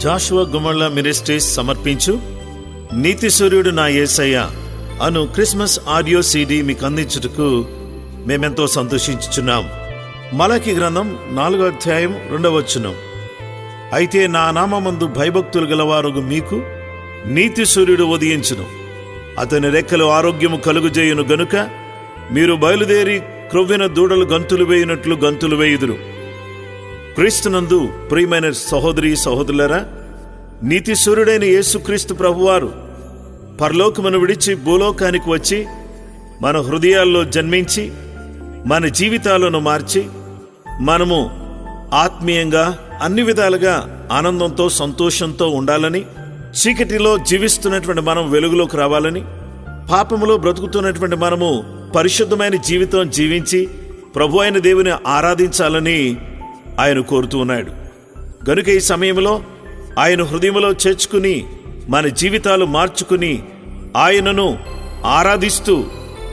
Jashuva Gummalla ministries సమర్పించు నీతి సూర్యుడు నా యేసయ్య అను క్రిస్మస్ ఆడియో సీడీ మీకు అందించుటకు మేమెంతో సంతోషించుచున్నాం. మలాకి గ్రంథం 4వ అధ్యాయం 2వ వచనం. అయితే నా నామమందు భయభక్తులు గలవారు మీకు నీతి సూర్యుడు ఉదయించును, అతని రెక్కలు ఆరోగ్యము కలుగుజేయును గనుక మీరు బయలుదేరి క్రొవ్విన దూడలు గంతులు వేయునట్లు గంతులు వేయుదురు. క్రీస్తునందు ప్రియమైన సహోదరి సహోదరులరా, నీతి సూర్యుడైన యేసుక్రీస్తు ప్రభువారు పరలోకమును విడిచి భూలోకానికి వచ్చి మన హృదయాల్లో జన్మించి మన జీవితాలను మార్చి మనము ఆత్మీయంగా అన్ని విధాలుగా ఆనందంతో సంతోషంతో ఉండాలని, చీకటిలో జీవిస్తున్నటువంటి మనం వెలుగులోకి రావాలని, పాపములో బ్రతుకుతున్నటువంటి మనము పరిశుద్ధమైన జీవితం జీవించి ప్రభు అయిన దేవుని ఆరాధించాలని ఆయన కోరుతూ ఉన్నాడు. గనుక ఈ సమయంలో ఆయన హృదయంలో చేర్చుకుని మన జీవితాలు మార్చుకుని ఆయనను ఆరాధిస్తూ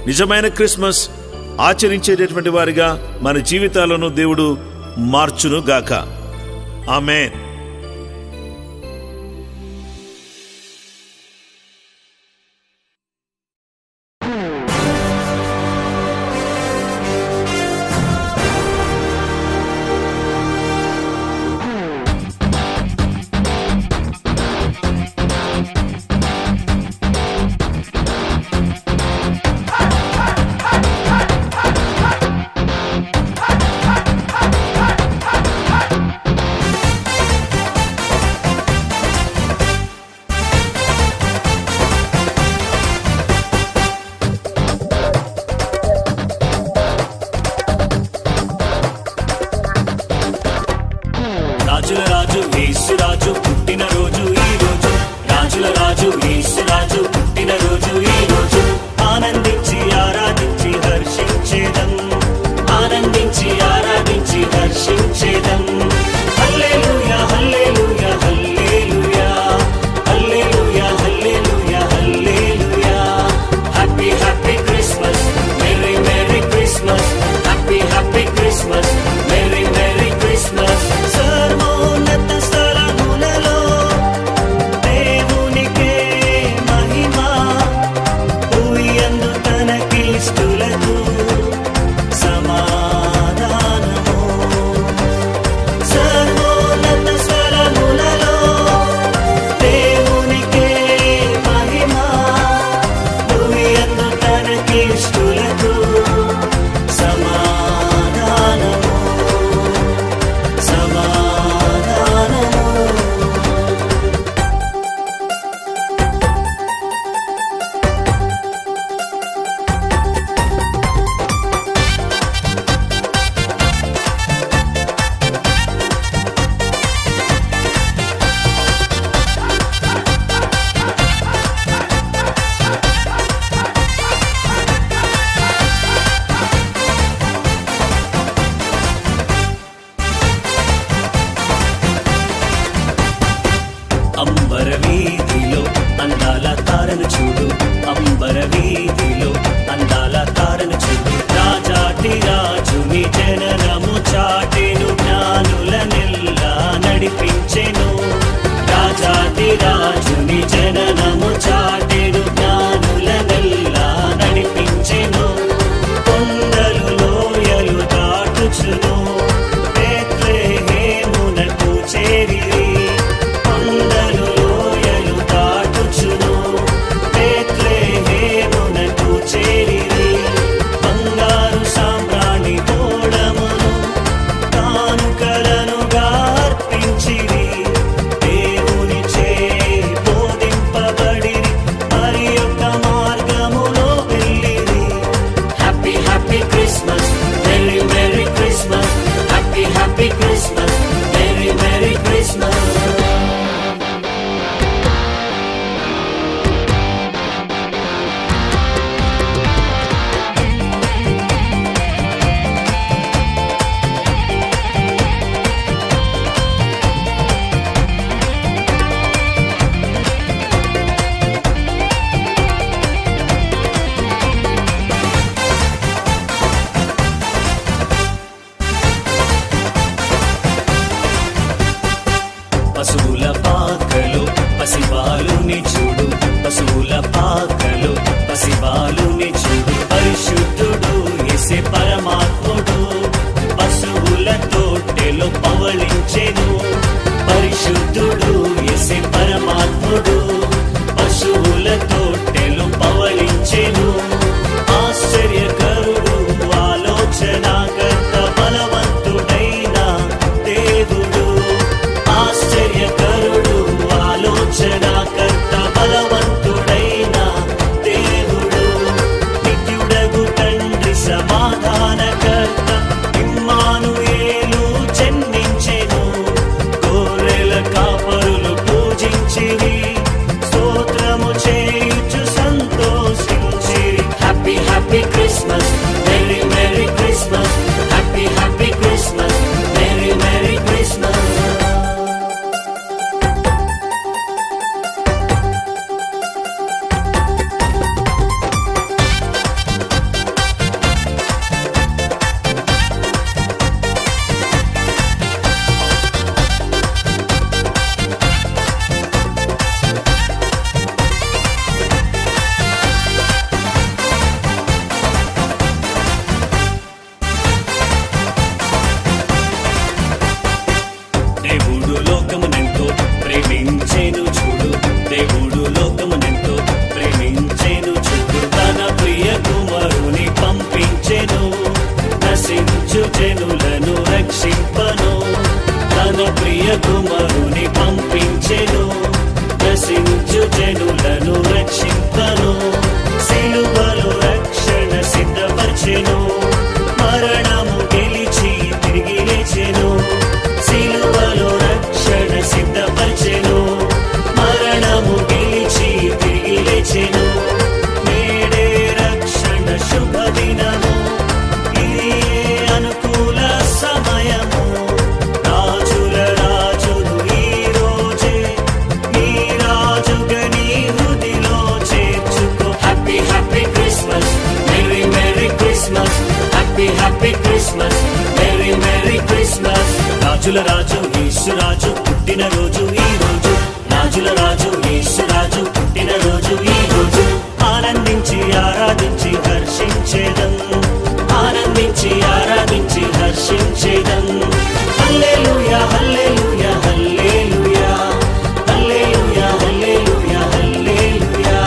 నిజమైన క్రిస్మస్ ఆచరించేటటువంటి వారిగా మన జీవితాలను దేవుడు మార్చును గాక. ఆమేన్. రాజుల రాజు యేసు రాజు పుట్టిన రోజు ఈ రోజు, రాజుల రాజు యేసు రాజు పుట్టిన రోజు ఈ రోజు. ఆనందించి ఆరాధించి హర్షించేదం, ఆనందించి ఆరాధించి హర్షించేదం. హల్లెలూయా హల్లెలూయా హల్లెలూయా హల్లెలూయా హల్లెలూయా హల్లెలూయా. Happy happy Christmas, merry merry Christmas, happy happy Christmas, merry merry Christmas. సర్వోన్నత స్థలములలో దేవునికే మహిమ, భూయందు తనకిష్టులకు సమాధానము. సర్వోన్నత స్థలములలో దేవునికే మహిమ, భూయందు తనకిష్టులకు సమాధానము సమాధానము. అంబర వీధిలో అందాల తారను చూడు, అంబర వీధిలో అందాల తారను చూడు. రాజాటి రాజుని జననము చాటెను, జ్ఞానులనెల్లా నడిపించెను. రాజాటి రాజుని జననము చాటెను, జ్ఞానులనెల్లా నడిపించెను. కొండలు లోయలు దాటుచును, బేత్లెహేమునకు చేరిరి. కొండలు లోయలు దాటుచును, బేత్లెహేమునకు వచ్చెను, మరణము గెలిచి తిరిగి లేచెను, సిలువలో రక్షణ సిద్ధపరిచెను, మరణము గెలిచి తిరిగి లేచెను. నేడే రక్షణ శుభదినము, ఇది అనుకూల సమయము. రాజుల రాజును ఈ రోజే నీ రాజుగా నీ హృదిలో చేర్చుకో. Happy happy Christmas, merry merry Christmas, happy happy Christmas, merry merry Christmas. రాజుల రాజు యేసు రాజు పుట్టిన రోజు ఈ రోజు, రాజుల రాజు యేసు రాజు పుట్టిన రోజు ఈ రోజు. ఆనందించి ఆరాధించి హర్షించేదం, ఆనందించి ఆరాధించి హర్షించేదం. హల్లెలూయా హల్లెలూయా హల్లెలూయా, హల్లెలూయా హల్లెలూయా హల్లెలూయా.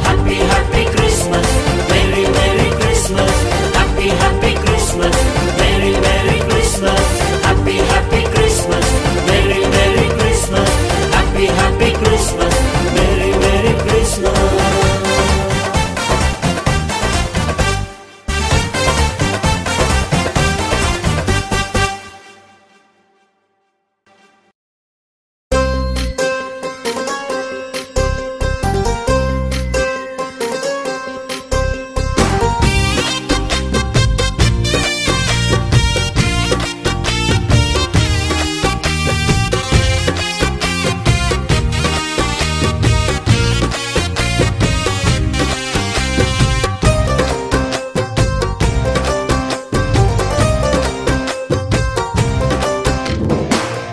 Happy happy Christmas, merry merry Christmas, happy happy Christmas, merry merry Christmas, happy happy Christmas, merry merry Christmas, happy happy Christmas, merry merry Christmas.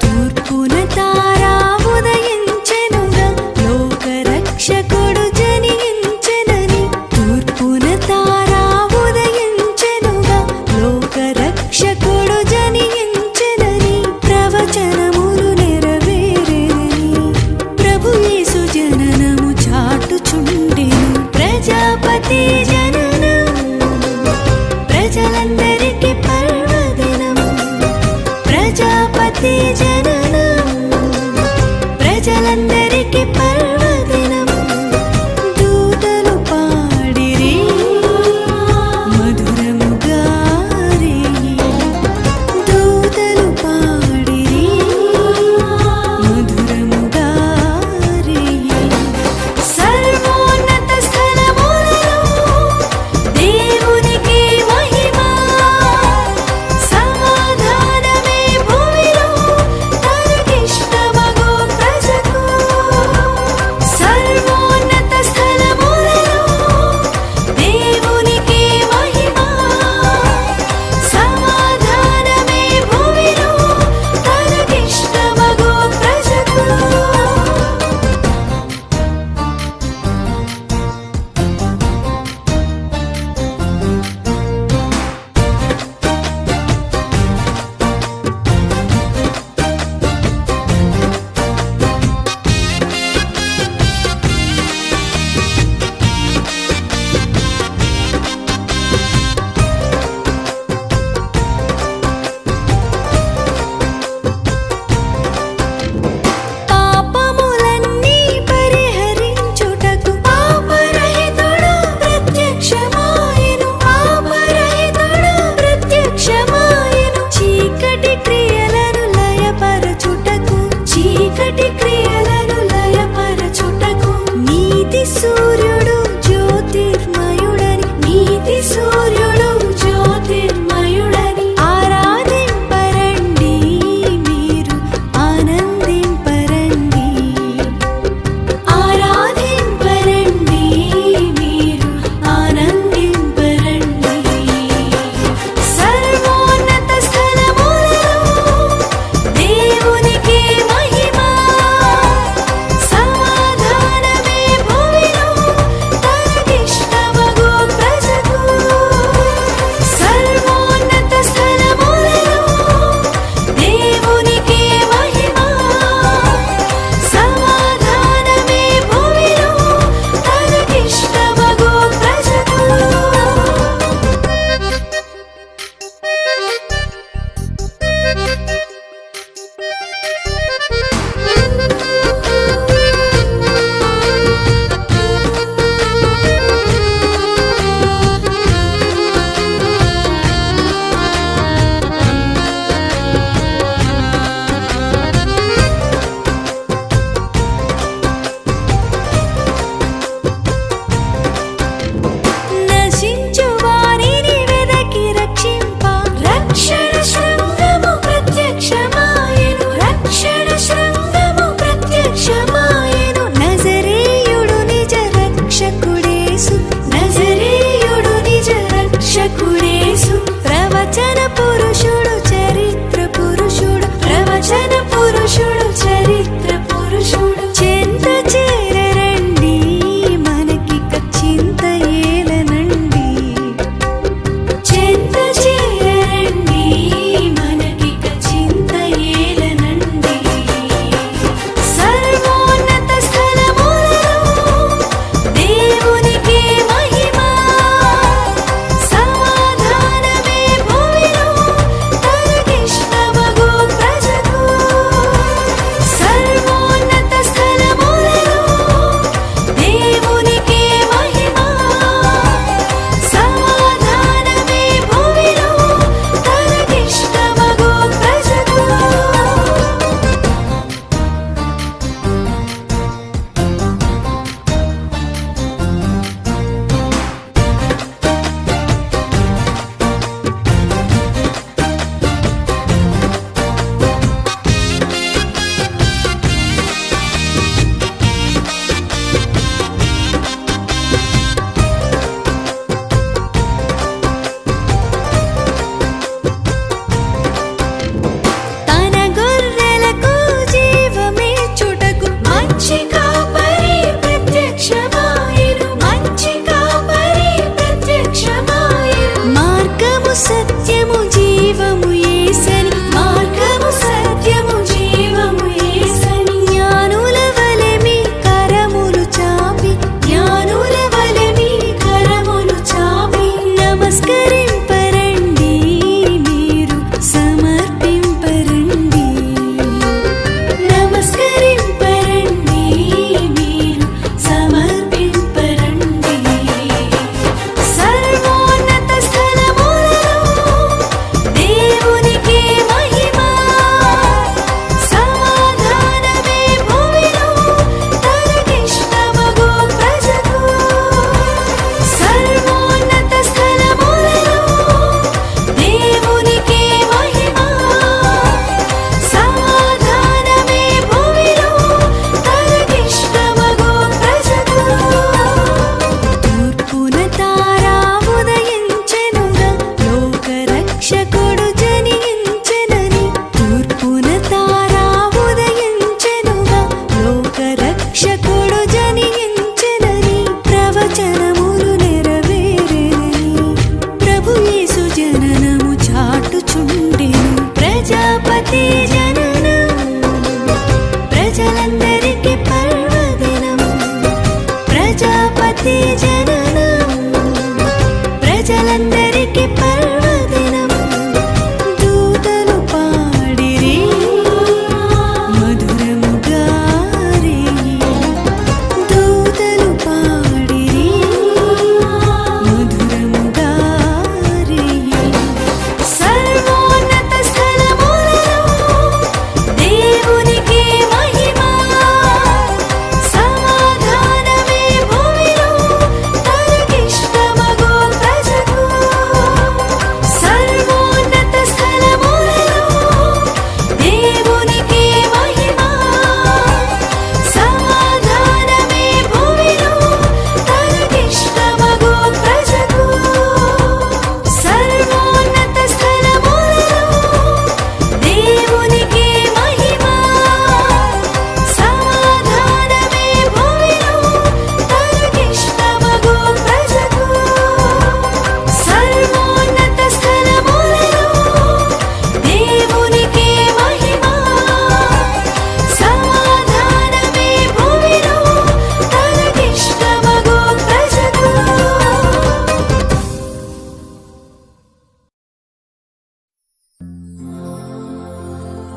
తూర్పున తారా ఉదయించెనుగా, లోకరక్షకుడు జనించెనని. తూర్పున తారా ఉదయించెనుగా, లోకరక్షకుడు జనించెనని. ప్రవచనములు నెరవేరెనని ప్రభు యేసు జననము చాటుచుండెను. ప్రజాపతి జననం ప్రజలందరికీ పర్వదినం. ప్రజాపతి జననం ప్రజలందరికీ పర్వదినం. దూతలు పాడిరి మధురముగా రేయి, దూతలు పాడిరి మధురముగా రేయి. సర్వోన్నత స్థలములలో దేవునికి మహిమ, సమాధానమే భూమిలో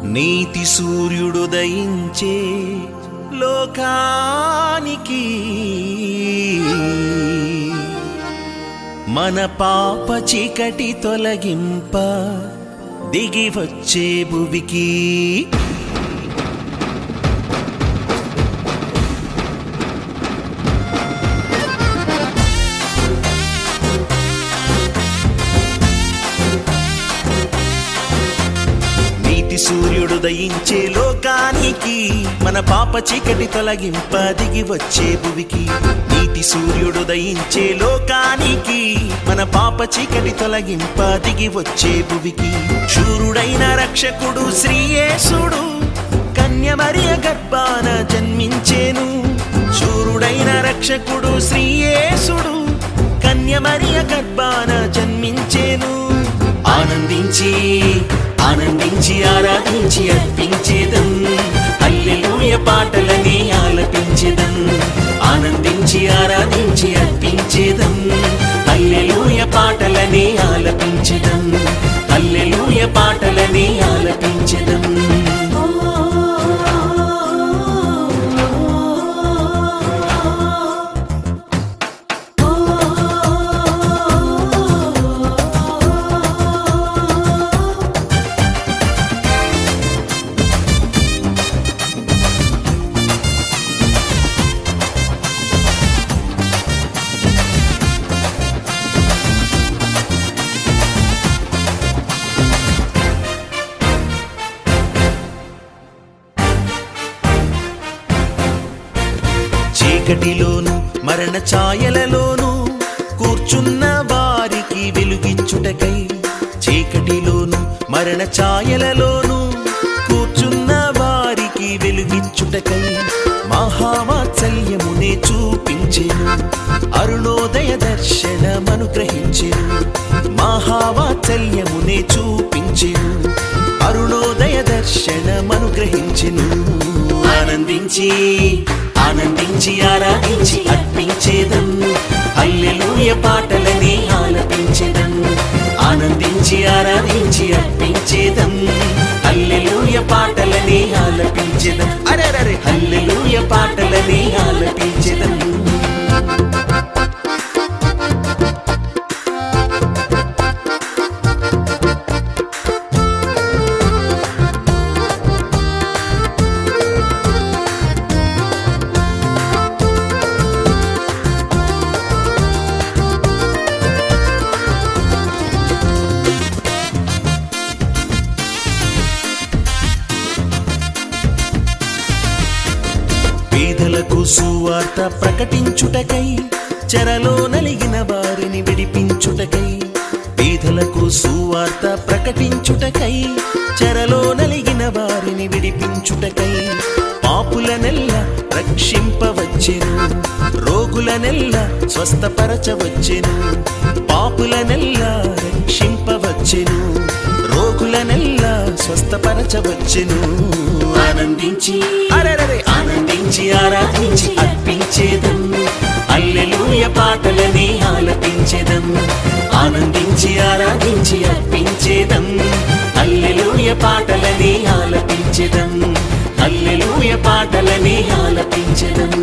నీతి సూర్యుడుదయించే లోకానికి మన పాప చీకటి తొలగింప దిగి వచ్చే భువికి సూర్యుడు దయించే లోకానికి మన పాప చీకటి తొలగింప దిగి వచ్చే భువికి నీతి సూర్యుడు దయించే లోకానికి మన పాప చీకటి తొలగింప దిగి వచ్చే భువికి శూరుడైన రక్షకుడు శ్రీయేసుడు కన్య మరియ గర్భాన జన్మించేను శూరుడైన రక్షకుడు శ్రీయేసుడు కన్య మరియ గర్భాన జన్మించేను ఆనందించి ఆనందించి ఆరాధించి అర్పించేదం హల్లెలూయ పాటలని ఆలపించేదం ఆనందించి ఆరాధించి అర్పించేదం హల్లెలూయ పాటలని ఆలపించేదం హల్లెలూయ పాటలని ఆలపించేదం చీకటిలోను మరణ ఛాయలలోను కూర్చున్న వారికి వెలుగిచ్చుటకై చీకటిలోను మరణ ఛాయలలోను కూర్చున్న వారికి వెలుగిచ్చుటకై మహావాత్సల్యమునే చూపించెను అరుణోదయ దర్శనమనుగ్రహించెను మహావాత్సల్యమునే చూపించెను అరుణోదయ దర్శనమనుగ్రహించెను ఆనందించి ఆనందించి ఆరాధించి అర్పించేదం హల్లెలూయ పాటలని ఆలపించేదం ఆనందించి ఆరాధించి అర్పించేదం హల్లెలూయ పాటలని ఆలపించేదం అరెరెరె హల్లెలూయ పాటలని ఆలపించేదం పేదలకు సువార్త ప్రకటించుటకై చెరలో నలిగిన వారిని విడిపించుటకై పేదలకు సువార్త ప్రకటించుటకై చెరలో నలిగిన వారిని విడిపించుటకై పాపులనెల్ల రక్షింపవచ్చెను రోగులనెల్ల స్వస్థపరచవచ్చెను పాపులనెల్ల రక్షింపవచ్చెను రోగులనెల్ల స్వస్థపరచవచ్చెను ఆనందించి అరెరెరె ఆనందించి ఆరాధించి అర్పించేదం హల్లెలూయ పాటలని ఆలపించేదం ఆనందించి ఆరాధించి అర్పించేదం హల్లెలూయ పాటలని ఆలపించేదం హల్లెలూయ పాటలని ఆలపించేదం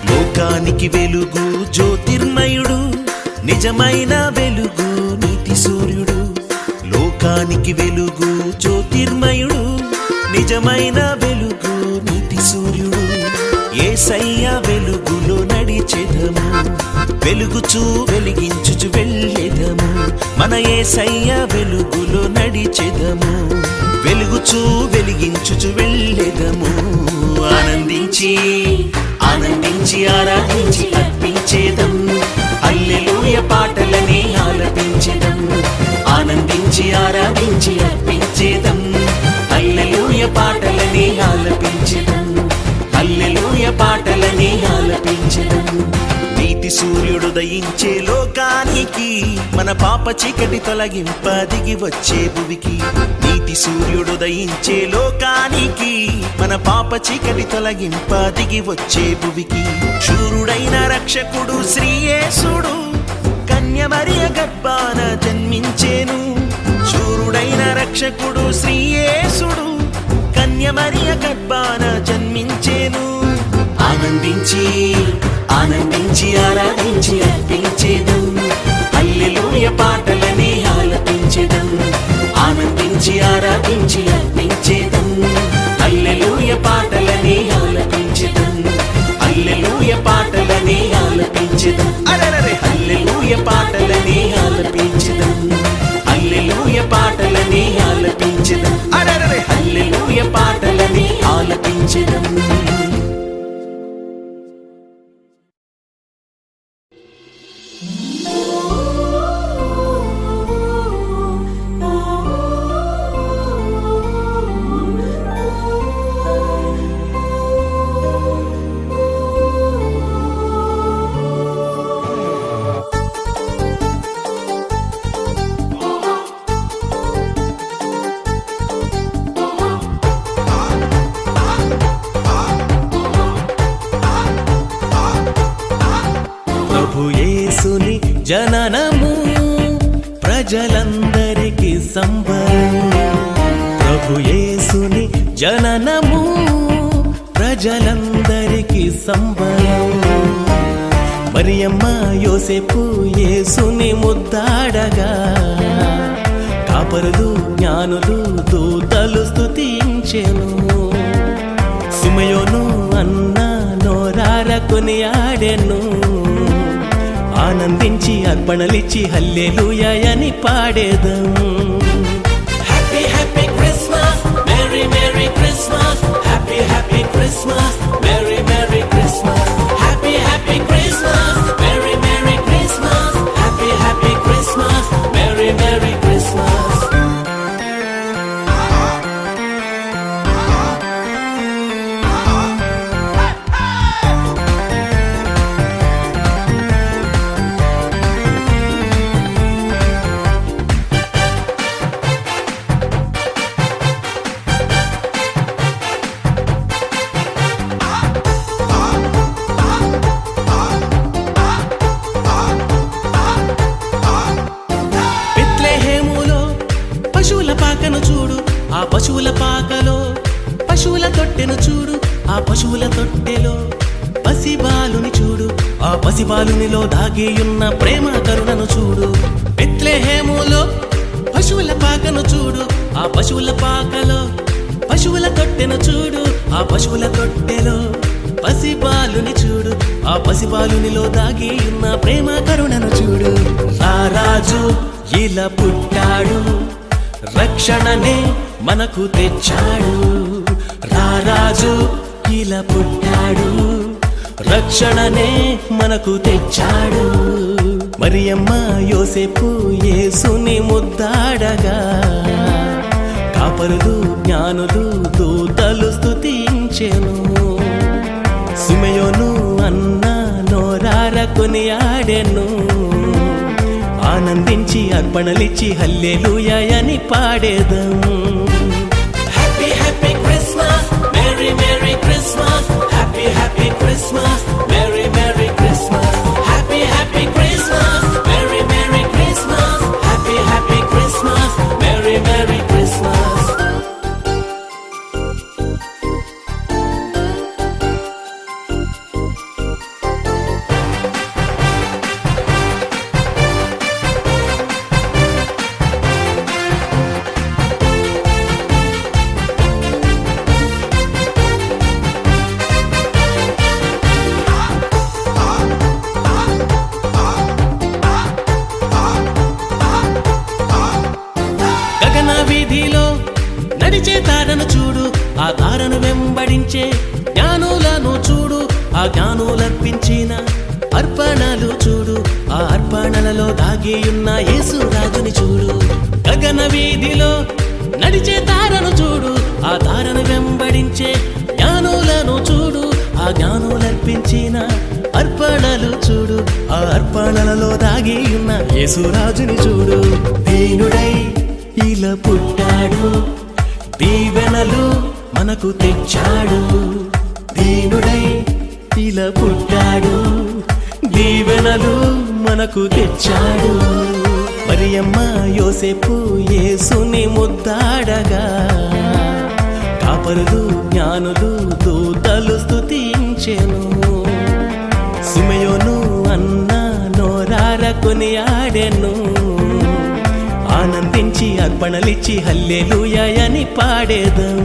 లోకానికి వెలుగు జ్యోతిర్మయుడు నిజమైన వెలుగు నీతి సూర్యుడు లోకానికి వెలుగు జ్యోతిర్మయుడు నిజమైన వెలుగు నీతి సూర్యుడు యేసయ్య వెలుగులో నడిచెదము వెలుగుచూ వెలిగించుచు వెళ్ళెదము మన యేసయ్య వెలుగులో నడిచెదము వెలుగుచూ వెలిగించుచు వెళ్ళెదము ఆనందించి ఆనందించి ఆరాధించి అర్పించేదం హల్లెలూయ పాటలని ఆలపించేదం ఆనందించి ఆరాధించి అర్పించేదం హల్లెలూయ పాటలని ఆలపించెదం హల్లెలూయ పాటలని ఆలపించెదం నీతి సూర్యుడు దయించే లోకానికి మన పాప చీకటి తొలగింప దిగి వచ్చే భువికి నీతి సూర్యుడు దయించే లోకానికి మన పాప చీకటి తొలగింప దిగి వచ్చే భువికి శూరుడైన రక్షకుడు శ్రీయేసుడు కన్యమరియ గర్భాన జన్మించేను శూరుడైన రక్షకుడు శ్రీయేసుడు కన్యమరియ గర్భాన జన్మించేను ఆనందించి ఆనందించి ఆరాధించి అర్పించేదం హల్లెలూయ పాటలని ఆలపించెదం ఆనందించి ఆరాధించి అర్పించేదం హల్లెలూయ పాటలని ఆలపించెదం హల్లెలూయ పాటలని ఆలపించెదం అరెరెరె హల్లెలూయ పాటలని ఆలపించెదం హల్లెలూయ పాటలని ఆలపించెదం అరెరెరె హల్లెలూయ పాటలని ఆలపించెదం ప్రభుయేసుని జననము ప్రజలందరికీ సంబరం ప్రభుయేసుని జననము ప్రజలందరికీ సంబరం మరియమ్మ యోసేపు యేసుని ముద్దాడగా కాపరులు జ్ఞానులు దూతలు స్తుతించెను సుమయోను అన్న నోరార కొనియాడెను ఆనందించి అర్పణలిచ్చి హల్లెలూయా అని పాడేదం happy happy Christmas merry merry Christmas happy happy Christmas merry merry Christmas happy happy Christmas merry merry Christmas happy happy Christmas merry merry Christmas బెత్లెహేములో పశువుల పాకను చూడు ఆ పశువుల పాకలో పశువుల తొట్టెను చూడు ఆ పశువుల తొట్టెలో పసిబాలుని చూడు ఆ పసిబాలునిలో దాగియున్న ప్రేమ కరుణను చూడు బెత్లెహేములో పశువుల పాకను చూడు ఆ పశువుల పాకలో పశువుల తొట్టెను చూడు ఆ పశువుల తొట్టెలో పసిబాలుని చూడు ఆ పసిబాలునిలో దాగి ఉన్న ప్రేమ కరుణను చూడు ఆ రాజు ఇలా పుట్టాడు రక్షణనే మనకు తెచ్చాడు రారాజు ఇలా పుట్టాడు రక్షణనే మనకు తెచ్చాడు మరియమ్మ యోసేపు యేసుని ముద్దాడగా కాపరులు జ్ఞానులు దూతలు స్తుతించెను సుమయోను అన్న నోరార కొనియాడెను ఆనందించి అర్పణలిచ్చి హల్లెలూయా అని పాడేదం happy happy Christmas merry merry Christmas happy happy Christmas merry merry Christmas happy happy Christmas merry merry Christmas happy happy Christmas merry merry Christmas గగన వీధిలో నడిచే తారను చూడు ఆ తారను వెంబడించే జ్ఞానులను చూడు ఆ జ్ఞానులర్పించిన అర్పణలు చూడు ఆ అర్పణలలో దాగియున్న యేసు రాజుని చూడు గగన వీధిలో నడిచే తారను చూడు, ఆ తారను వెంబడించే జ్ఞానులను చూడు, ఆ జ్ఞానులర్పించిన అర్పణలు చూడు, ఆ అర్పణలలో దాగి ఉన్న యేసురాజుని చూడు. దీనుడై ఇలా పుట్టాడు, దీవెనలు మనకు తెచ్చాడు. దీనుడై ఇలా పుట్టాడు, దీవెనలు మనకు తెచ్చాడు. మరియమ్మ యోసేపు యేసుని ముద్దాడగా, కాపరులు జ్ఞానులు దూతలు స్తుతించెను. సిమెయోను అన్న నోరార కొనియాడెను, ఆనందించి అర్పణలిచ్చి హల్లెలూయా అని పాడేదం.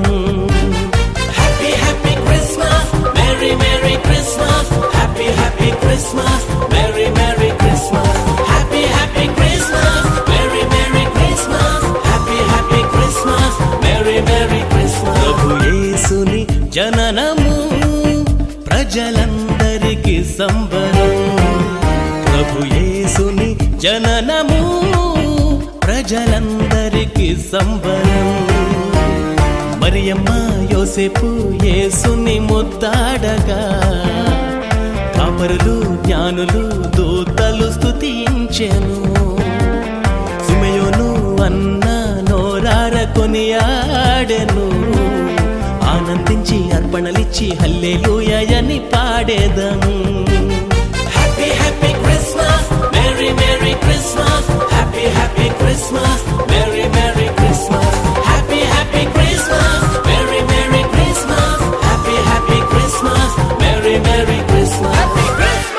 Happy happy Christmas, merry merry Christmas, happy happy Christmas, merry merry Christmas, happy happy Christmas, merry merry Christmas, happy happy Christmas, merry merry Christmas. ప్రభు యేసుని జననము ప్రజలందరికీ సంబరం. ప్రభు యేసుని జననము ప్రజలందరికీ సంబరం. మరియమ్మ యోసేపు యేసుని ముద్దాడగా, కాపరులు జ్ఞానులు దూతలు స్తుతించెను. సిమెయోను అన్న నోరార కొనియాడెను, ఆనందించి అర్పణలిచ్చి హల్లెలూయా అని పాడేదం. Happy happy Christmas, merry merry Christmas, happy happy Christmas, merry merry Christmas, happy happy Christmas, merry merry Christmas, happy happy Christmas, merry merry Christmas, happy Christmas.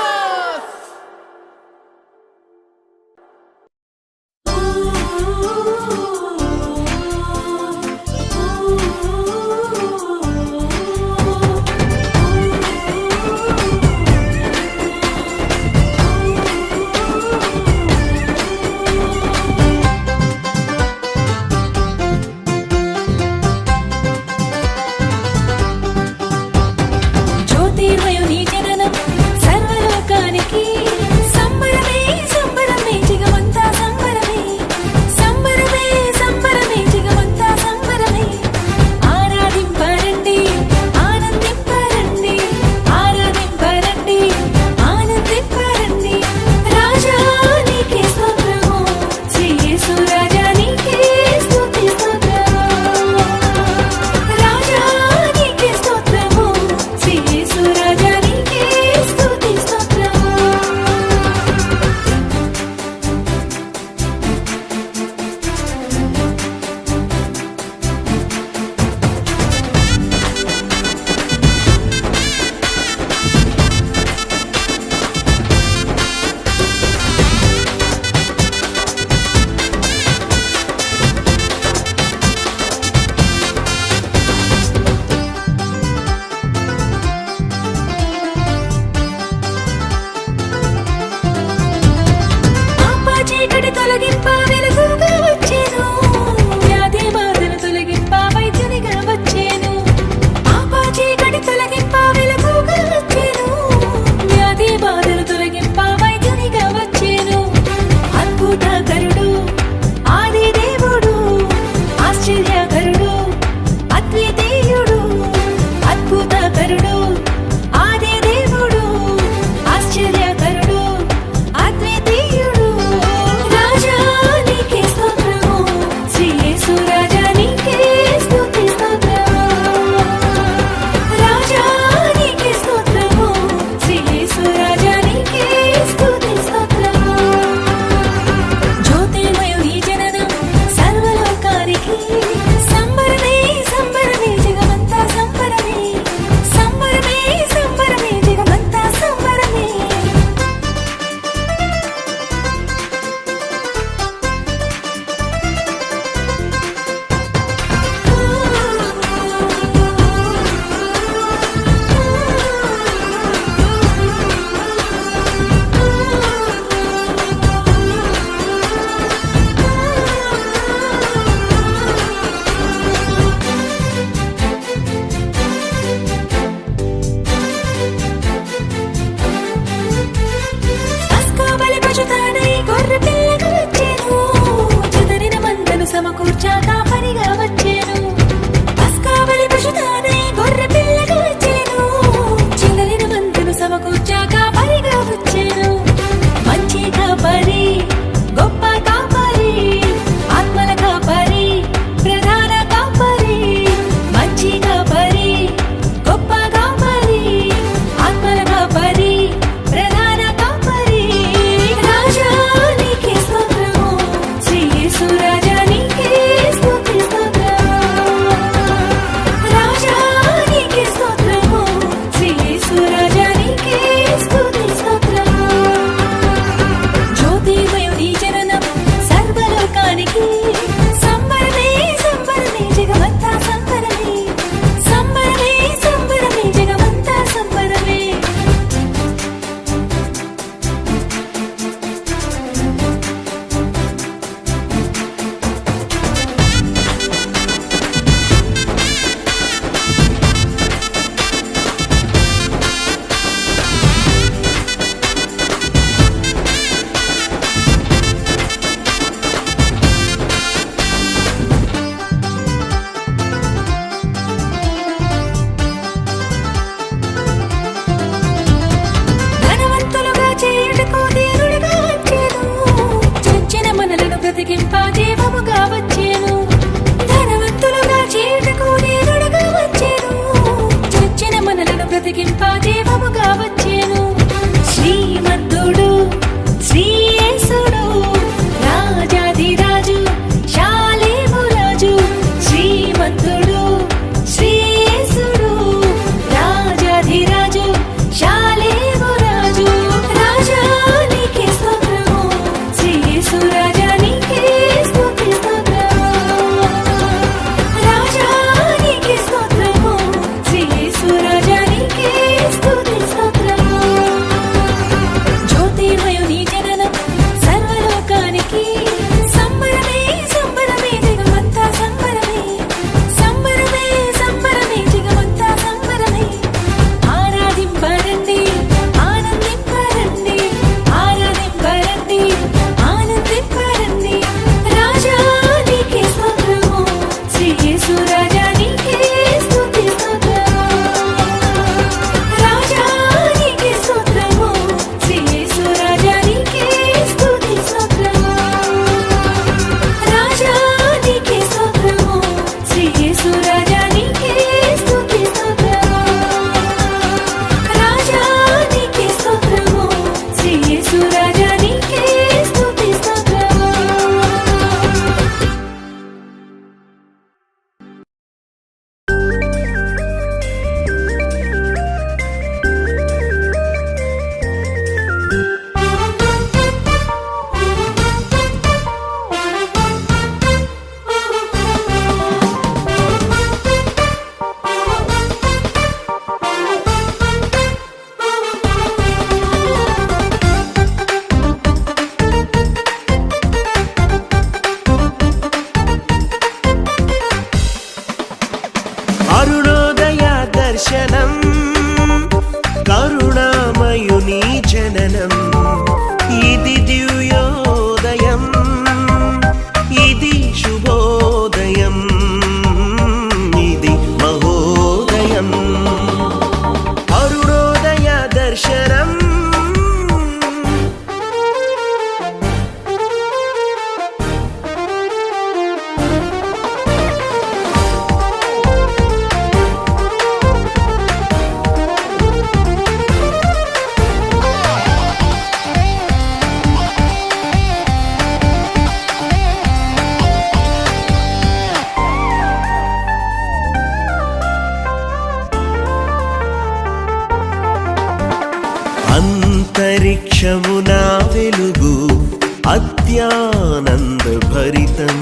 అత్యానందభరితం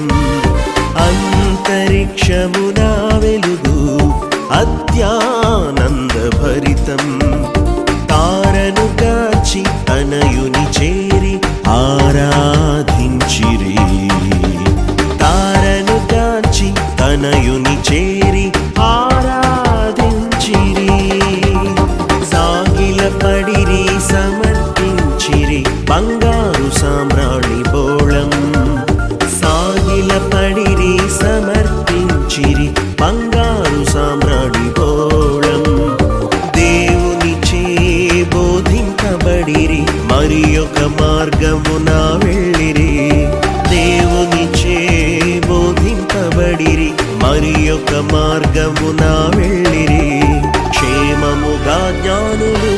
అంతరిక్షమునా వెలుగు అత్యానందభరితం తారను కాచి తనయుని చేరి ఆరాధించిరి తారను కాచి తనయుని చేరి ఆరాధించిరి సాగిల పడిరి సమర్పించిరి బంగారు సామ్రాణి బోళం సాగిల పడిరి సమర్పించిరి బంగారు సామ్రాణి బోళం దేవుని చే బోధింపబడిరి మరి ఒక మార్గమున వెళ్ళిరి దేవుని చే బోధింపబడిరి మరి ఒక మార్గమున వెళ్ళిరి క్షేమముగా జ్ఞానులు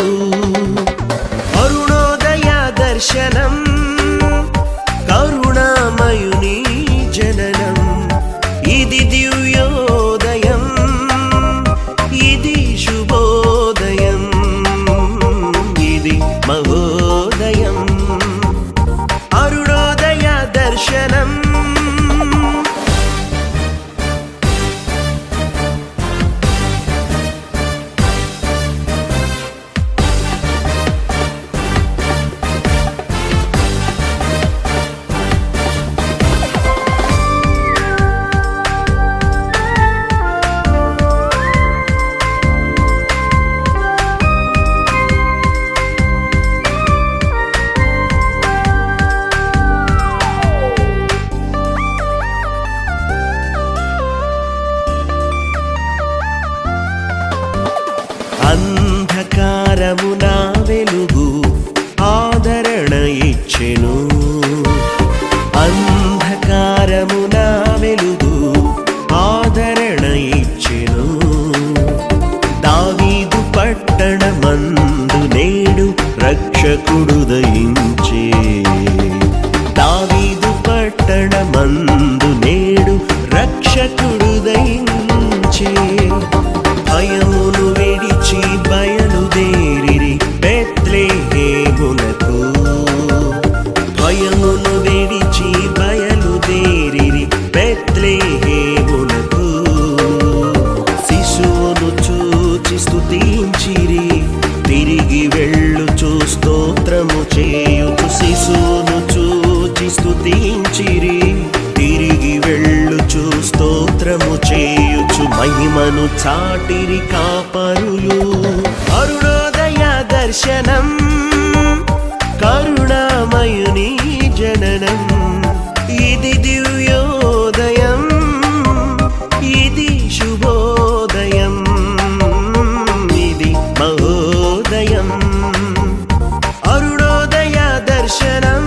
అరుణోదయ దర్శనం కరుణామయుని జననం ఇది దివ్యోదయం ఇది శుభోదయం ఇది మహోదయం అరుణోదయ దర్శనం అంధకారమున వెలుగు ఆదరణ ఇచ్చెను అంధకారమున వెలుగు ఆదరణ ఇచ్చెను దావీదు పట్టణమందు నేడు రక్షకుడు దయించే దావీదు పట్టణమందు నేడు రక్షకుడు దయించే భయమును విడిచి బయలుదేరిరి బెత్లెహేమునకు భయమును విడిచి బయలుదేరిరి బెత్లెహేమునకు శిశువును చూచి స్తుతించిరి తిరిగి వెళ్ళుచు స్తోత్రము చేయుచు శిశువును చూచి స్తుతించిరి తిరిగి వెళ్ళుచు స్తోత్రము చేయుచు మహిమను చాటిరి కాపరులు అరుణోదయ దర్శనం కరుణామయుని జననం ఇది దివ్యోదయం ఇది శుభోదయం ఇది మహోదయం అరుణోదయ దర్శనం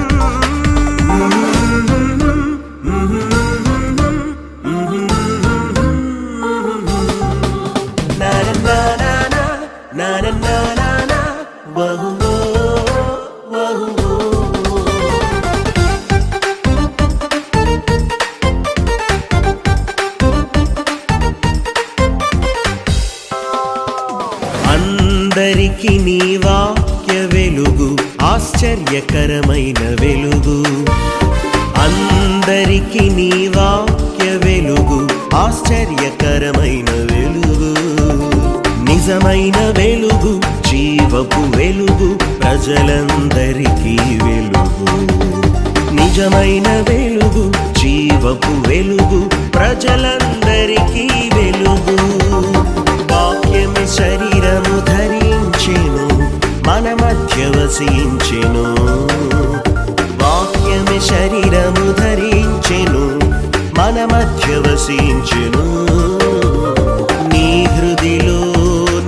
అందరికి నీ వాక్య వెలుగు ఆశ్చర్యకరమైన వెలుగు అందరికి నీ వాక్య వెలుగు ఆశ్చర్యకరమైన వెలుగు నిజమైన వెలుగు జీవపు వెలుగు ప్రజలందరికీ వెలుగు నిజమైన వెలుగు జీవపు వెలుగు ప్రజలందరికీ వెలుగు వాక్యమే శరీరము ధరించెను మన మధ్య వసించెను వాక్యమే శరీరము ధరించెను మన మధ్య వసించెను నీ హృదిలో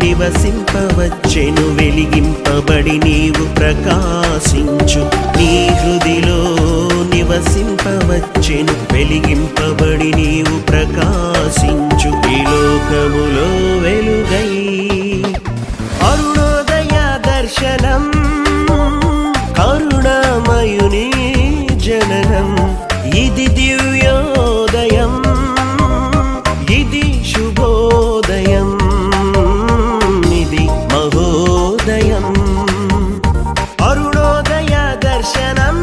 నివసింపవచ్చెను వెలిగింపబడి నీవు ప్రకాశించు నీ హృదిలో నివసింపవచ్చెను వెలిగింపబడి నీవు ప్రకాశించు ఈ లోకములో వెలుగై అరుణోదయ దర్శనం కరుణామయుని జననం ఇది దివ్యోదయం ఇది శుభోదయం ఇది మహోదయం అరుణోదయ దర్శనం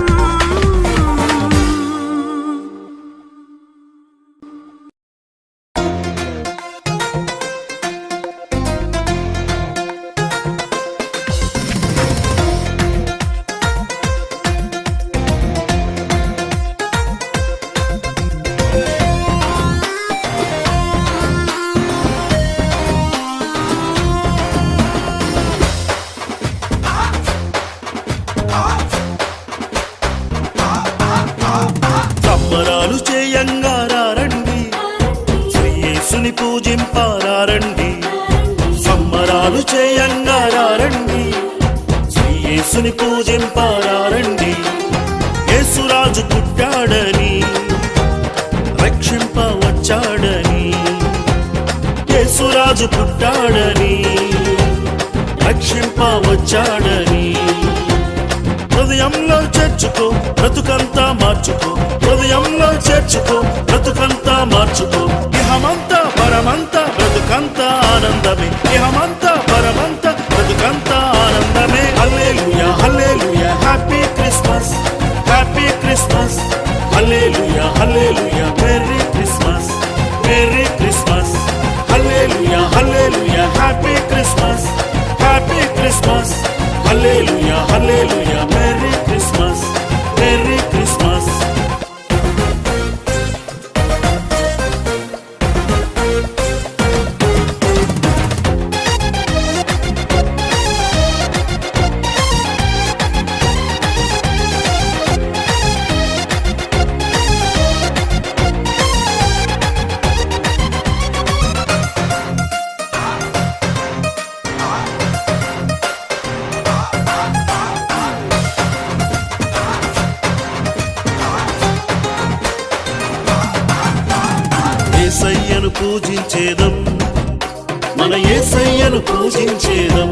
చేయంగారండి, శ్రీ యేసుని పూజింపారండి. యేసురాజు పుట్టాడని, రక్షింప వచ్చాడని, యేసురాజు పుట్టాడని, రక్షింప వచ్చాడని. హృదయంలో చేర్చుకో, బ్రతుకంతా మార్చుకో, హృదయంలో చేర్చుకో, బ్రతుకంతా మార్చుకో. ఇహమంతా పరమంతా బ్రతుకంతా ఆనందమే, ఇహమంతా పరమంతా బ్రతుకంతా ఆనందమే. హల్లెలూయా హల్లెలూయా హ్యాపీ క్రిస్మస్, హ్యాపీ క్రిస్మస్. హల్లెలూయా హల్లెలూయా మెర్రీ క్రిస్మస్, మెర్రీ క్రిస్మస్. హల్లెలూయా హల్లెలూయా హ్యాపీ క్రిస్మస్, హ్యాపీ క్రిస్మస్. హల్లెలూయా హల్లెలూయా మెర్రీ క్రిస్మస్, మెర్రీ క్రిస్మస్. యేసయ్యను పూజించేదం, మన యేసయ్యను పూజించేదం.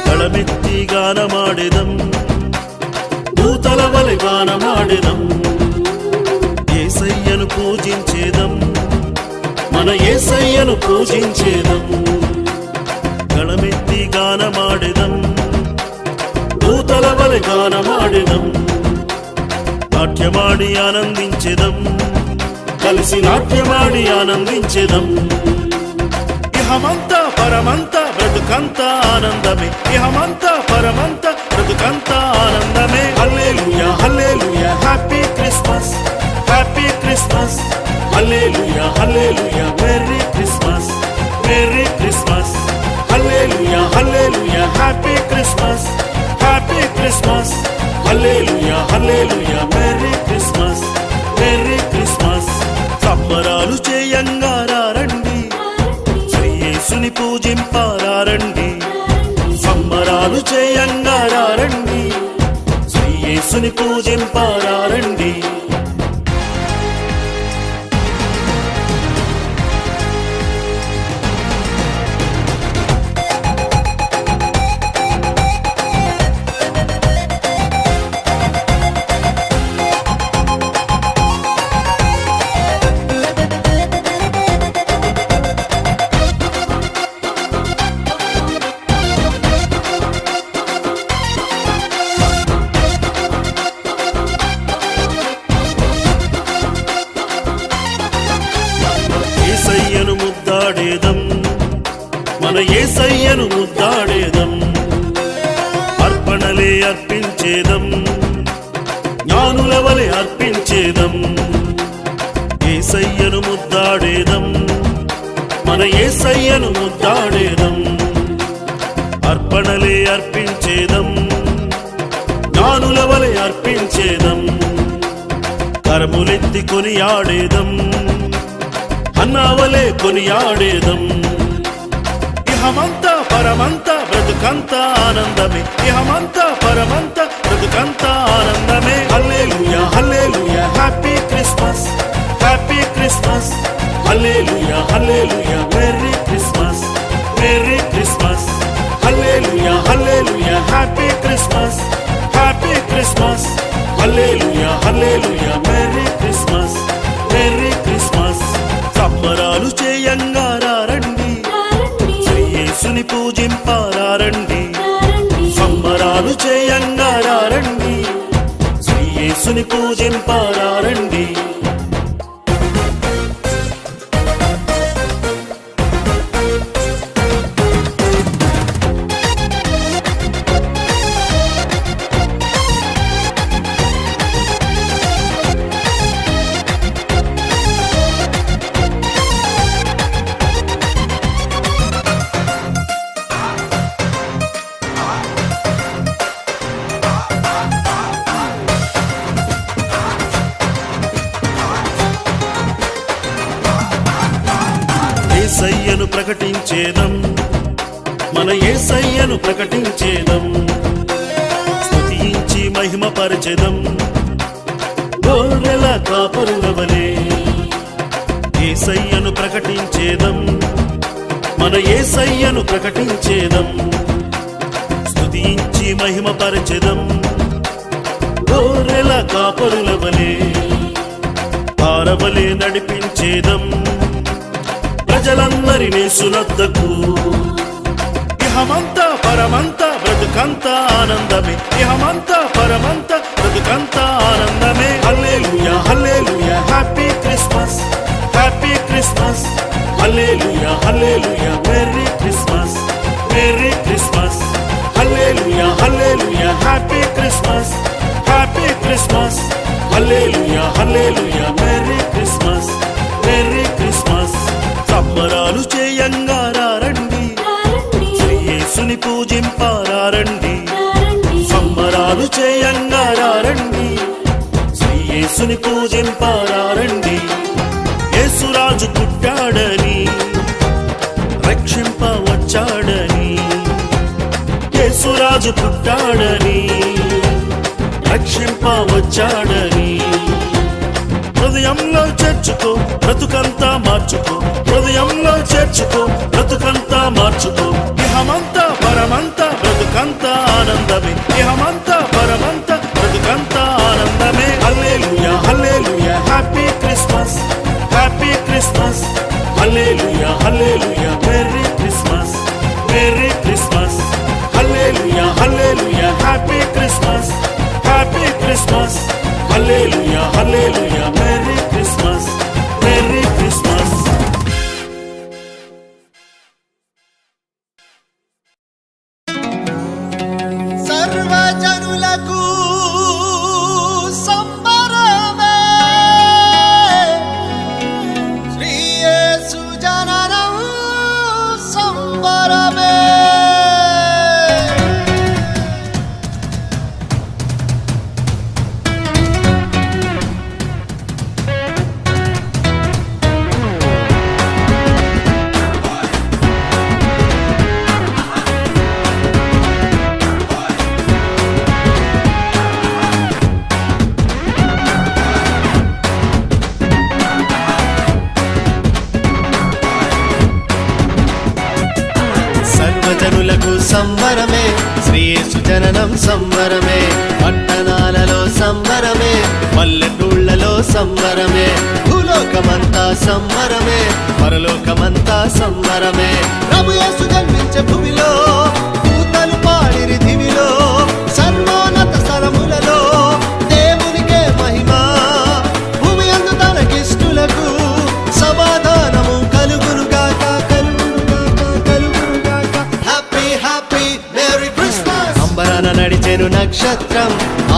గళమెత్తి గానమాడెదం, దూతల వలె గానమాడెదం. యేసయ్యను పూజించేదం, మన యేసయ్యను పూజించేదం. గళమెత్తి గానమాడెదం, దూతల వలె గానమాడెదం. నాట్యమాడి ఆనందించెదం, కలిసి నాట్యమాడి ఆనందించెదం. ఇహమంతా పరమంతా బ్రతుకంతా ఆనందమే, ఇహమంతా పరమంతా బ్రతుకంతా ఆనందమే. హల్లెలూయా హల్లెలూయా హ్యాపీ క్రిస్మస్, హ్యాపీ క్రిస్మస్. హల్లెలూయా హల్లెలూయా మెర్రీ క్రిస్మస్, మెర్రీ క్రిస్మస్. హల్లెలూయా హల్లెలూయా హ్యాపీ క్రిస్మస్, హ్యాపీ క్రిస్మస్. హల్లెలూయా హల్లెలూయా మెర్రీ క్రిస్మస్, మెర్రీ క్రిస్మస్. సంబరాలు చేయంగారండి, శ్రీ యేసుని పూజింపారండి. సంబరాలు చేయంగారండి, శ్రీ యేసుని పూజింపారండి. యేసయ్యను ముద్దాడేదం, మన యేసయ్యను ముద్దాడేదం. అర్పణలే అర్పించేదం, జ్ఞానుల వలె అర్పించేదం. యేసయ్యను ముద్దాడేదం, మన యేసయ్యను ముద్దాడేదం. అర్పణలే అర్పించేదం, జ్ఞానుల వలె అర్పించేదం. కరములెత్తి కొనియాడేదం, అన్నావలే కొనియాడేదం. ఇహమంతా పరమంతా బ్రతుకంతా ఆనందమే, ఇహమంతా పరమంతా బ్రతుకంతా ఆనందమే. హల్లెలూయా హల్లెలూయా హ్యాపీ క్రిస్మస్, హ్యాపీ క్రిస్మస్. హల్లెలూయా హల్లెలూయా మెర్రీ క్రిస్మస్, మెర్రీ క్రిస్మస్. హల్లెలూయా హల్లెలూయా హ్యాపీ క్రిస్మస్, హ్యాపీ క్రిస్మస్. హల్లెలూయా హల్లెలూయా మెర్రీ క్రిస్మస్, మెర్రీ క్రిస్మస్. సంబరాలు చేయంగారండి, శ్రీ యేసుని పూజింపారండి. సంబరాలు చేయంగారండి, శ్రీ యేసుని పూజింపారండి. యేసయ్యను ప్రకటించేదం, మన యేసయ్యను ప్రకటించేదం, స్తుతించి మహిమపరచెదం. గొర్రెల కాపరుల వలె యేసయ్యను ప్రకటించేదం, మన యేసయ్యను ప్రకటించేదం, స్తుతించి మహిమపరచెదం. గొర్రెల కాపరుల వలె పారవలే నడిపించేదం ప్రజలందరినీ సునద్దకు. ఇహమంతా పరమంతా బ్రతుకంతా ఆనందమే, ఇహమంతా పరమంతా బ్రతుకంతా ఆనందమే. హల్లెలూయా హల్లెలూయా హ్యాపీ క్రిస్మస్, హ్యాపీ క్రిస్మస్. హల్లెలూయా హల్లెలూయా మెర్రీ క్రిస్మస్, మెర్రీ క్రిస్మస్. హల్లెలూయా హల్లెలూయా హ్యాపీ క్రిస్మస్, హ్యాపీ క్రిస్మస్. హల్లెలూయా హల్లెలూయా మెర్రీ క్రిస్మస్, మెర్రీ క్రిస్మస్. సంబరాలు చేయంగా రండి, శ్రీ యేసుని పూజింపారండి. సంబరాలు చేయంగా రండి, శ్రీ యేసుని పూజింపారండి. యేసురాజు పుట్టాడని, రక్షింప వచ్చాడని. యేసురాజు పుట్టాడని, రక్షింప వచ్చాడని. హృదయంలో చేర్చుకో, బ్రతుకంతా మార్చుకో. హృదయంలో చేర్చుకో, బ్రతుకంతా మార్చుకో. ఇహమంతా పరమంతా బ్రతుకంతా ఆనందమే, ఇహమంతా పరమంతా బ్రతుకంతా ఆనందమే. హల్లెలూయా హల్లెలూయా హ్యాపీ క్రిస్మస్, హ్యాపీ క్రిస్మస్. హల్లెలూయా హల్లెలూయా మెర్రీ క్రిస్మస్, మెర్రీ క్రిస్మస్. హల్లెలూయా హల్లెలూయా హ్యాపీ క్రిస్మస్, హ్యాపీ క్రిస్మస్. హల్లెలూయా హల్లెలూయా మెర్రీ క్రిస్మస్, మెర్రీ క్రిస్మస్. సర్వజనులకు సంబరమే, శ్రీ యేసు జననం సంబరమే. సర్వజనులకు సంబరమే, శ్రీ యేసు జననం సంబరమే. పట్టణాలలో సంబరమే, పల్లెటూళ్ళలో సంబరమే. భూలోకమంతా సంబరమే, పరలోకమంతా సంబరమే. ప్రభు యేసు జన్మించే భూమిలో దూతలు పాడిరి దివిలో. సర్వోన్నత స్థలములలో దేవునికే మహిమ. భూమి అందు తనకిష్టులకు సమాధానము కలుగునుగాక, కలుగునుగాక, కలుగునుగాక. Happy happy merry Christmas. అంబరాన నడిచెను నక్షత్రం,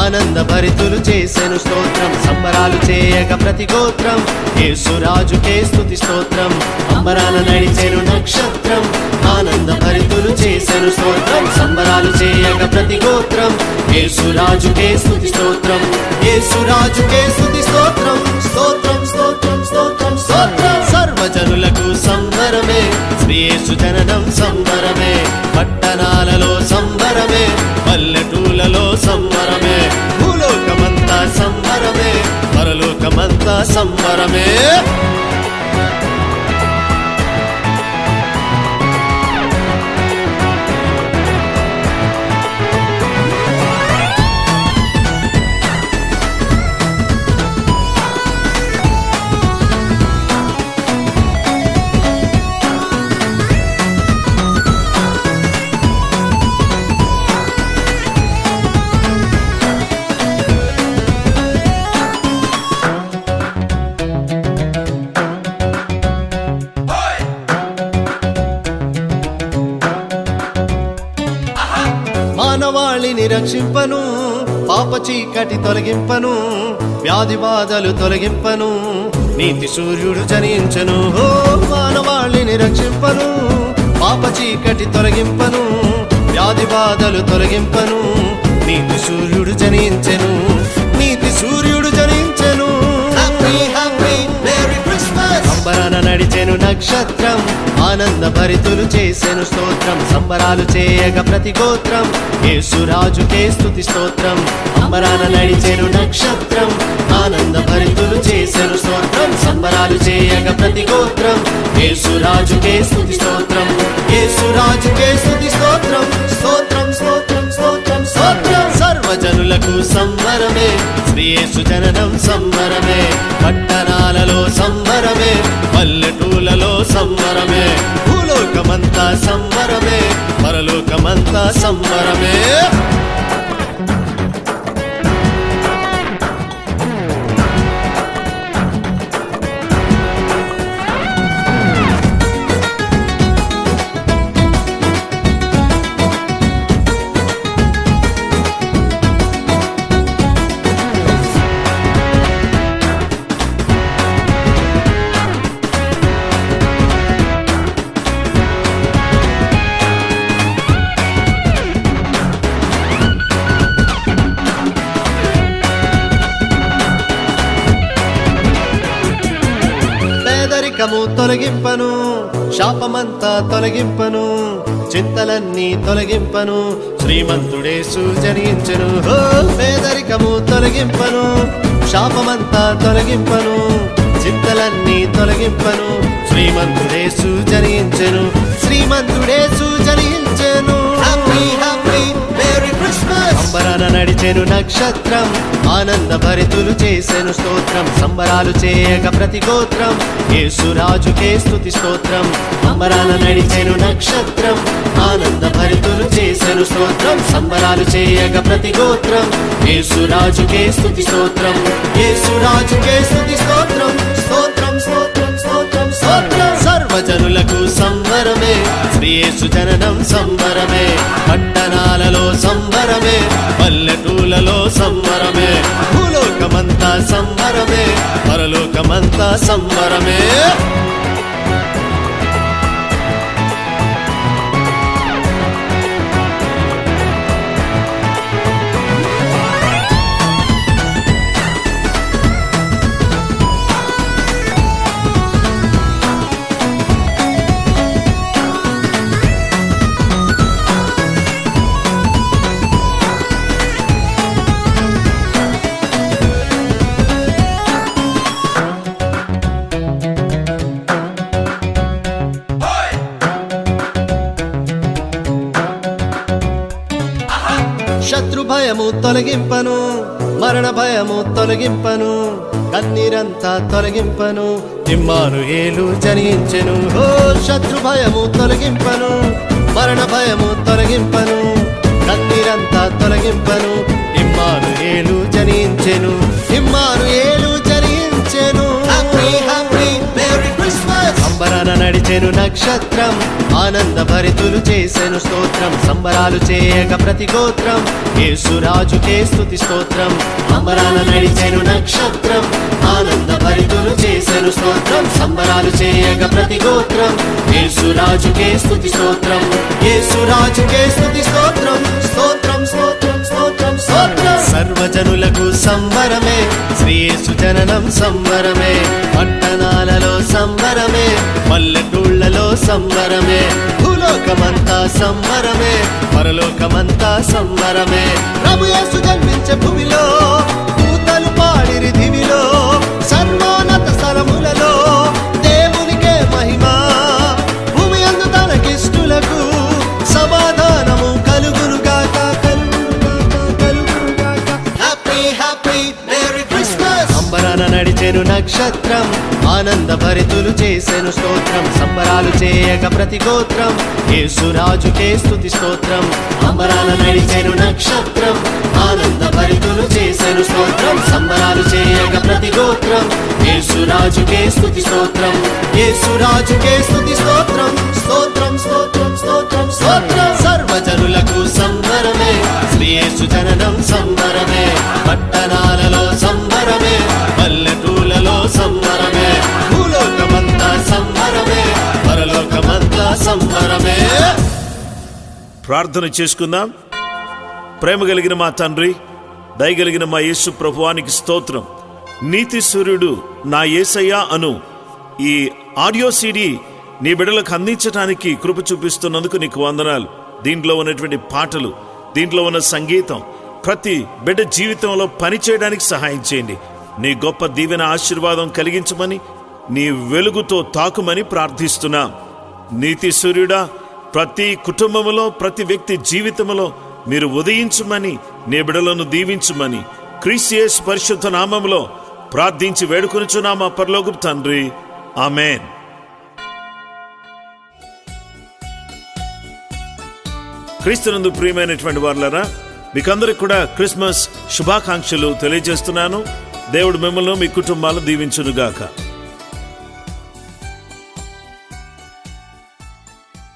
ఆనంద భరితులు చేసెను స్తోత్రం. సంబరాలు చేయక ప్రతి గోత్రం, యేసురాజుకే స్తుతి స్తోత్రం. అంబరాన నడిచెను నక్షత్రం, ఆనంద భరితులు చేసెను స్తోత్రం. సంబరాలు చేయక ప్రతి గోత్రం, యేసురాజుకే స్తుతి స్తోత్రం. యేసురాజుకే స్తుతి స్తోత్రం, స్తోత్రం స్తోత్రం స్తోత్రం స్తోత్రం. సర్వజనులకు సంబరమే, శ్రీ యేసు జననం సంబరమే. పట్టణాలలో సంబరమే, పల్లెటూళ్ళలో సంబరమే. భూలోకమంతా సంబరమే, పరలోకమంతా సంబరమే. మానవాళిని రక్షింపను, పాప చీకటి తొలగింపను, వ్యాధి బాధలు తొలగింపను, నీతి సూర్యుడు జనించను. ఓ మానవాళిని రక్షింపను, పాప చీకటి తొలగింపను, వ్యాధి బాధలు తొలగింపను, నీతి సూర్యుడు జనించెను, నీతి సూర్యుడు జనించెను. Happy happy merry Christmas. అంబరాన నడిచెను నక్షత్రం ఆనంద భరితులు చేసెను స్తోత్రం సంబరాలు చేయగా ప్రతి గోత్రం యేసురాజుకే స్తుతి స్తోత్రం అంబరాన నడిచెను నక్షత్రం ఆనంద భరితులు చేసెను స్తోత్రం సంబరాలు చేయగా ప్రతి గోత్రం యేసురాజుకే స్తుతి స్తోత్రం యేసురాజుకే స్తుతి స్తోత్రం స్తోత్రం స్తోత్రం స్తోత్రం స్తోత్రం సర్వజనులకు సంబరమే శ్రీ యేసు జననం సంబరమే పట్టణాలలో సంబరమే పల్లెటూళ్ళలో సంబరమే భూలోకమంతా సంబరమే పరలోకమంతా సంబరమే పేదరికము తొలగింపను శాపమంతా తొలగింపను చింతలన్నీ తొలగింపను శ్రీమంతుడేసు జనించెను పేదరికము తొలగింపను శాపమంతా తొలగింపను చింతలన్నీ తొలగింపను శ్రీమంతుడేసు జనించెను శ్రీమంతుడేసు జనించెను హ్యాపీ హ్యాపీ మేరీ క్రిస్మస్ అంబరాన నడిచెను నక్షత్రం ఆనంద భరితులు చేసెను స్తోత్రం సంబరాలు చేయగా ప్రతి గోత్రం యేసురాజుకే స్తుతి స్తోత్రం అంబరాన నడిచెను నక్షత్రం ఆనంద భరితులు చేసెను స్తోత్రం సంబరాలు చేయగా ప్రతి గోత్రం యేసురాజుకే స్తుతి స్తోత్రం యేసురాజుకే స్తుతి స్తోత్రం స్తోత్రం స్తోత్రం స్తోత్రం స్తోత్రం సర్వజనులకు సంబరమే శ్రీ యేసు జననం సంబరమే పట్టణాలలో సంబరమే పల్లెటూళ్ళలో సంబరమే భూలోకమంతా సంబరమే పరలోకమంతా సంబరమే శత్రు భయము తొలగింపను మరణ భయము తొలగింపను కన్నీరంతా తొలగింపను ఇమ్మానుయేలు జనించెను శత్రు భయము తొలగింపను మరణ భయము తొలగింపను కన్నీరంతా తొలగింపను ఇమ్మానుయేలు జనించెను ఇమ్మానుయేలు జనించెను హ్యాపీ హ్యాపీ మేరీ క్రిస్మస్ అంబరాన నడిచెను నక్షత్రం ఆనంద భరితులు చేసెను స్తోత్రం సంబరాలు చేయగా ప్రతి గోత్రం యేసురాజుకే స్తుతి స్తోత్రం అంబరాన నడిచెను నక్షత్రం ఆనంద భరితులు చేసెను స్తోత్రం సంబరాలు చేయగా ప్రతి గోత్రం యేసురాజుకే స్తుతి స్తోత్రం యేసురాజుకే స్తుతి స్తోత్రం స్తోత్రం స్తోత్రం స్తోత్రం స్తోత్రం సర్వజనులకు సంబరమే శ్రీ యేసు జననం సంబరమే పట్టణాలలో సంబరమే పల్లెటూళ్ళలో సంబరమే భూలోకమంతా సంబరమే పరలోకమంతా సంబరమే ప్రభు యేసు జన్మించే భూమిలో దూతలు పాడిరి దివిలో సర్వోన్నత స్థలములలో దేవునికే మహిమ భూమి అందు తనకిష్టులకు సమాధానము కలుగునుగాక కలుగునుగాక హ్యాపీ హ్యాపీ మేరీ క్రిస్మస్ అంబరాన నడిచెను నక్షత్రం ఆనంద భరితులు చేసెను స్తోత్రం సంబరాలు చేయగా ప్రతి గోత్రం యేసురాజుకే స్తుతి స్తోత్రం అంబరాన నడిచెను నక్షత్రం ఆనంద భరితులు చేసెను స్తోత్రం సంబరాలు చేయగా ప్రతి గోత్రం యేసురాజుకే స్తుతి స్తోత్రం యేసురాజుకే స్తుతి స్తోత్రం స్తోత్రం స్తోత్రం స్తోత్రం స్తోత్రం సర్వజనులకు సంబరమే శ్రీ యేసు జననం సంబరమే పట్టణాలలో సంబరమే పల్లెటూళ్ళలో సంబరమే భూలోకమంతా సంబరమే పరలోకమంతా సంబరమే ప్రార్థన చేసుకుందాం. ప్రేమ కలిగిన మా తండ్రి, దయగలిగిన మా యేసు ప్రభువానికి స్తోత్రం. నీతి సూర్యుడు నా యేసయ్య అను ఈ ఆడియో సిడి నీ బిడ్డలకు అందించడానికి కృప చూపిస్తున్నందుకు నీకు వందనాలు. దీంట్లో ఉన్నటువంటి పాటలు, దీంట్లో ఉన్న సంగీతం ప్రతి బిడ్డ జీవితంలో పనిచేయడానికి సహాయం చేయండి. నీ గొప్ప దీవెన ఆశీర్వాదం కలిగించమని, నీ వెలుగుతో తాకుమని ప్రార్థిస్తున్నాం. నీతి సూర్యుడా, ప్రతి కుటుంబంలో ప్రతి వ్యక్తి జీవితంలో మీరు ఉదయించమని, నీ బిడ్డలను దీవించమని క్రీస్తు యేసు పరిశుద్ధ నామములో ప్రార్థించి వేడుకొనుచున్నాం మా పరలోకపు తండ్రి. ఆమేన్. క్రీస్తునందు ప్రియమైనటువంటి వారులారా, మీకందరికి కూడా క్రిస్మస్ శుభాకాంక్షలు తెలియజేస్తున్నాను. దేవుడు మిమ్మల్ని మీ కుటుంబాలు దీవించునుగాక.